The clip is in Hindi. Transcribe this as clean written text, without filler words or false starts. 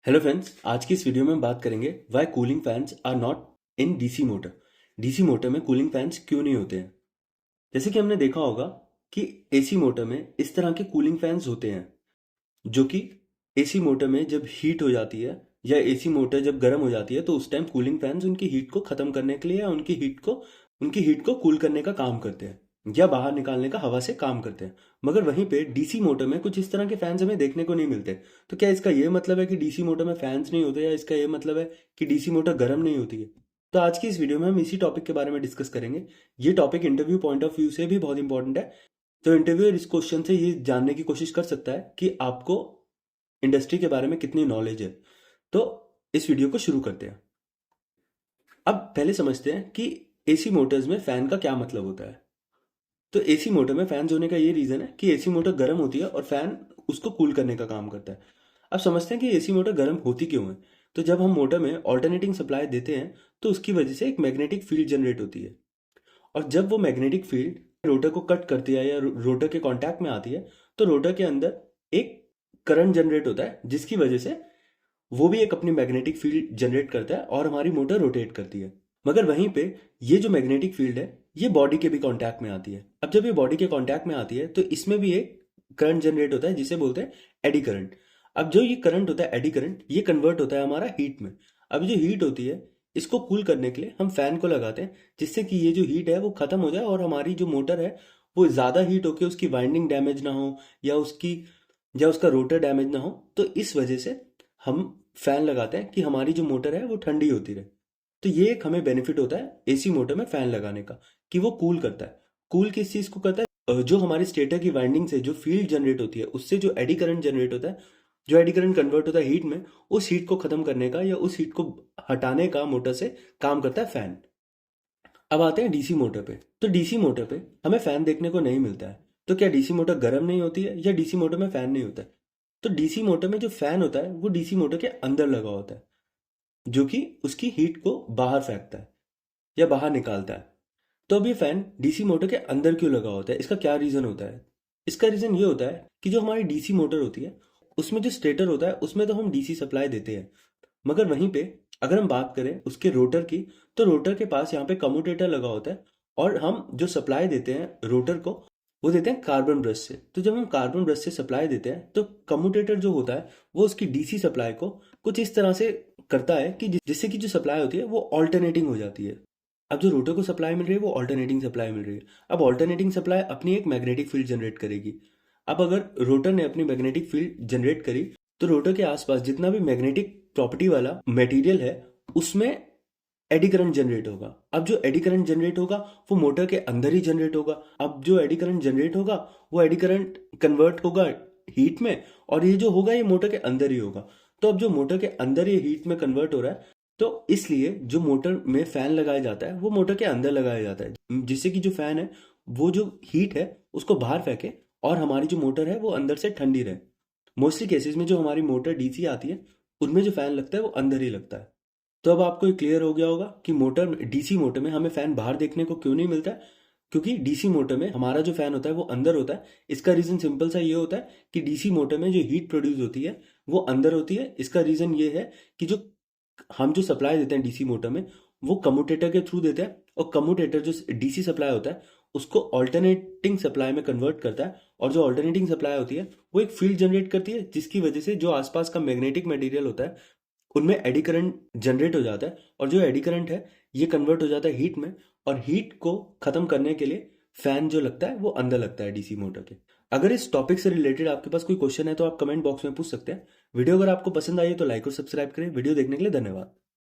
हेलो फ्रेंड्स, आज की इस वीडियो में हम बात करेंगे why cooling fans are not in DC motor. DC motor में कूलिंग फैंस क्यों नहीं होते हैं। जैसे कि हमने देखा होगा कि एसी मोटर में इस तरह के कूलिंग फैंस होते हैं जो कि एसी मोटर में जब हीट हो जाती है या एसी मोटर जब गर्म हो जाती है तो उस टाइम कूलिंग फैंस उनकी हीट को खत्म करने के लिए या उनकी हीट को कूल करने का काम करते हैं या बाहर निकालने का हवा से काम करते हैं। मगर वहीं पे डीसी मोटर में कुछ इस तरह के फैंस हमें देखने को नहीं मिलते। तो क्या इसका ये मतलब है कि डीसी मोटर में फैंस नहीं होते या इसका ये मतलब है कि डीसी मोटर गर्म नहीं होती है। तो आज की इस वीडियो में हम इसी टॉपिक के बारे में डिस्कस करेंगे। ये topic interview point of view से भी बहुत इंपॉर्टेंट है। तो इंटरव्यूअर इस क्वेश्चन से ये जानने की कोशिश कर सकता है कि आपको इंडस्ट्री के बारे में कितनी नॉलेज है। तो इस वीडियो को शुरू करते हैं। अब पहले समझते हैं कि एसी मोटर्स में फैन का क्या मतलब होता है। तो एसी मोटर में फैंस होने का ये रीजन है कि एसी मोटर गर्म होती है और फैन उसको कूल करने का काम करता है। अब समझते हैं कि एसी मोटर गर्म होती क्यों है। तो जब हम मोटर में ऑल्टरनेटिंग सप्लाई देते हैं तो उसकी वजह से एक मैग्नेटिक फील्ड जनरेट होती है और जब वो मैग्नेटिक फील्ड रोटर को कट करती है या रोटर के कांटेक्ट में आती है तो रोटर के अंदर एक करंट जनरेट होता है जिसकी वजह से वो भी एक अपनी मैग्नेटिक फील्ड जनरेट करता है और हमारी मोटर रोटेट करती है। मगर वहीं पे ये जो मैग्नेटिक फील्ड है ये बॉडी के भी कांटेक्ट में आती है। अब जब ये बॉडी के कांटेक्ट में आती है तो इसमें भी एक करंट जनरेट होता है जिसे बोलते हैं एडी करंट। अब जो ये करंट होता है एडी करंट ये कन्वर्ट होता है हमारा हीट में। अब जो हीट होती है इसको कूल करने के लिए हम फैन को लगाते हैं जिससे कि ये जो हीट है वो खत्म हो जाए और हमारी जो मोटर है वो ज़्यादा हीट होकर उसकी वाइंडिंग डैमेज ना हो या उसका रोटर डैमेज ना हो। तो इस वजह से हम फैन लगाते हैं कि हमारी जो मोटर है वो ठंडी होती रहे। तो ये एक हमें बेनिफिट होता है एसी मोटर में फैन लगाने का कि वो कूल करता है। कूल किस चीज़ को करता है? जो हमारी स्टेटर की वाइंडिंग से जो फील्ड जनरेट होती है उससे जो एडी करंट जनरेट होता है, जो एडी करंट कन्वर्ट होता है हीट में, उस हीट को खत्म करने का या उस हीट को हटाने का मोटर से काम करता है फैन। अब आते हैं डीसी मोटर पे। तो डीसी मोटर पे हमें फैन देखने को नहीं मिलता है। तो क्या डीसी मोटर गर्म नहीं होती है या डीसी मोटर में फैन नहीं होता है? तो डीसी मोटर में जो फैन होता है वो डीसी मोटर के अंदर लगा होता है जो कि उसकी हीट को बाहर फेंकता है या बाहर निकालता है। तो अब ये फैन डीसी मोटर के अंदर क्यों लगा होता है, इसका क्या रीजन होता है? इसका रीजन ये होता है कि जो हमारी डीसी मोटर होती है उसमें जो स्टेटर होता है उसमें तो हम डीसी सप्लाई देते हैं। मगर वहीं पे अगर हम बात करें उसके रोटर की तो रोटर के पास यहाँ पे कम्यूटेटर लगा होता है और हम जो सप्लाई देते हैं रोटर को वो देते हैं कार्बन ब्रश से। तो जब हम कार्बन ब्रश से सप्लाई देते हैं तो कम्यूटेटर जो होता है वो उसकी डीसी सप्लाई को कुछ इस तरह से करता है कि जिससे कि जो सप्लाई होती है वो ऑल्टरनेटिंग हो जाती है। अब जो रोटर को सप्लाई मिल रही है वो ऑल्टरनेटिंग सप्लाई मिल रही है। अब ऑल्टरनेटिंग सप्लाई अपनी एक मैग्नेटिक फील्ड जनरेट करेगी। अब अगर रोटर ने अपनी मैग्नेटिक फील्ड जनरेट करी तो रोटर के आसपास जितना भी मैग्नेटिक प्रॉपर्टी वाला मटेरियल है उसमें एडी करंट जनरेट होगा। अब जो एडी करंट जनरेट होगा वो मोटर के अंदर ही जनरेट होगा। अब जो एडी करंट जनरेट होगा वो एडी करंट कन्वर्ट होगा हीट में और ये जो होगा ये मोटर के अंदर ही होगा। तो अब जो मोटर के अंदर ये हीट में कन्वर्ट हो रहा है तो इसलिए जो मोटर में फैन लगाया जाता है वो मोटर के अंदर लगाया जाता है जिससे कि जो फैन है वो जो हीट है उसको बाहर फेंके और हमारी जो मोटर है वो अंदर से ठंडी रहे। मोस्टली केसेस में जो हमारी मोटर डीसी आती है उनमें जो फैन लगता है वो अंदर ही लगता है। तो अब आपको क्लियर हो गया होगा कि मोटर डीसी मोटर में हमें फैन बाहर देखने को क्यों नहीं मिलता है। क्योंकि डीसी मोटर में हमारा जो फैन होता है वो अंदर होता है। इसका रीजन सिंपल सा ये होता है कि डीसी मोटर में जो हीट प्रोड्यूस होती है वो अंदर होती है। इसका रीजन ये है कि जो हम जो सप्लाई देते हैं डीसी मोटर में वो कम्यूटेटर के थ्रू देते हैं और कम्यूटेटर जो डीसी सप्लाई होता है उसको ऑल्टरनेटिंग सप्लाई में कन्वर्ट करता है और जो ऑल्टरनेटिंग सप्लाई होती है वो एक फील्ड जनरेट करती है जिसकी वजह से जो आसपास का मैग्नेटिक मटेरियल होता है उनमें एडी करंट जनरेट हो जाता है और जो एडी करंट है ये कन्वर्ट हो जाता है हीट में और हीट को खत्म करने के लिए फैन जो लगता है वो अंदर लगता है डीसी मोटर के। अगर इस टॉपिक से रिलेटेड आपके पास कोई क्वेश्चन है तो आप कमेंट बॉक्स में पूछ सकते हैं। वीडियो अगर आपको पसंद आई है तो लाइक और सब्सक्राइब करें। वीडियो देखने के लिए धन्यवाद।